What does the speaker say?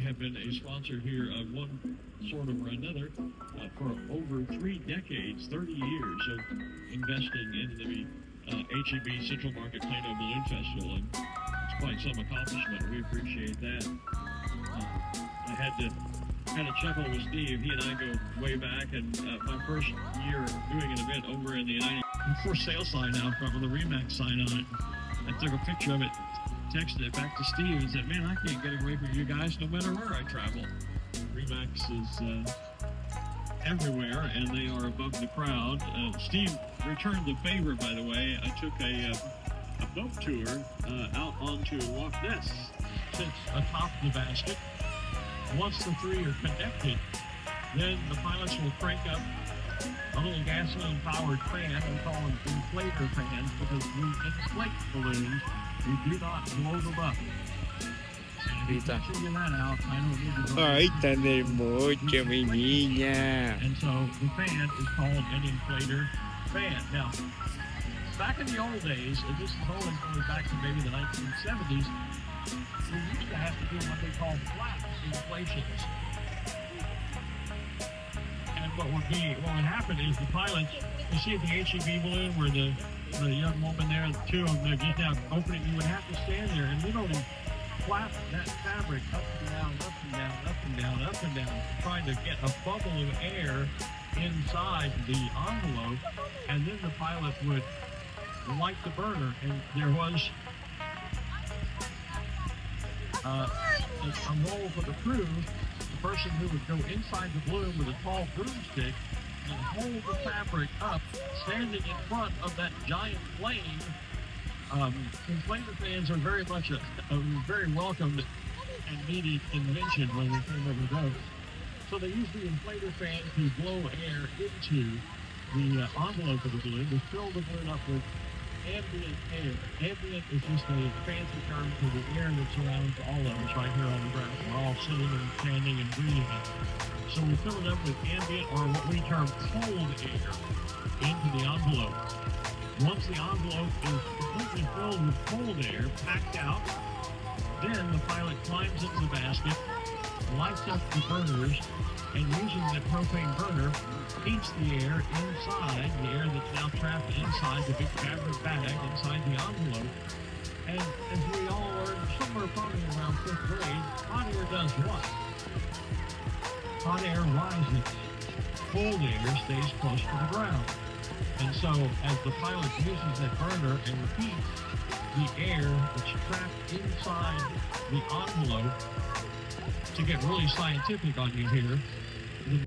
have been a sponsor here of one sort of or another for over 3 decades, 30 years of investing in the HEB Central Market Plano Balloon Festival, and it's quite some accomplishment. We appreciate that. I had a chuckle with Steve. He and I go way back, and my first year doing an event over in the United for sale sign out front with a Remax sign on it. I took a picture of it, texted it back to Steve, and said, "Man, I can't get away from you guys no matter where I travel." Remax is everywhere, and they are above the crowd. Steve returned the favor, by the way. I took a boat tour out onto Loch Ness, sits atop the basket. Once the three are connected, then the pilots will crank up a little gasoline-powered fan. We call them inflator fans because we inflate balloons. We do not blow them up. Vita. Figure that out. I don't need to go. Ay, tenemos mi niña. And so the fan is called an inflator fan. Now, back in the old days, and this is only going back to maybe the 1970s, we used to have to do what they call flat inflations. And what would happen is the pilots, you see at the HEB balloon where the young woman there, the two of them, they're just now opening, you would have to stand there and literally flap that fabric up and down, up and down, up and down, up and down, trying to get a bubble of air inside the envelope, and then the pilot would light the burner, and there was a role for the crew, the person who would go inside the balloon with a tall broomstick and hold the fabric up, standing in front of that giant flame. Inflator fans are very much a very welcomed and needed invention when we came over those. So they use the inflator fan to blow air into the envelope of the balloon to fill the balloon up with ambient air. Ambient is just a fancy term for the air that surrounds all of us right here on the ground. We're all sitting and standing and breathing it. So we fill it up with ambient, or what we term cold air, into the envelope. Once the envelope is completely filled with cold air, packed out, then the pilot climbs into the basket, lights up the burners, and using the propane burner, heats the air inside, the air that's now trapped inside the big fabric bag inside the envelope. And as we all learned somewhere probably around 5th grade, hot air does what? Hot air rises. Cold air stays close to the ground. And so as the pilot uses that burner and heats the air that's trapped inside the envelope, to get really scientific on you here, the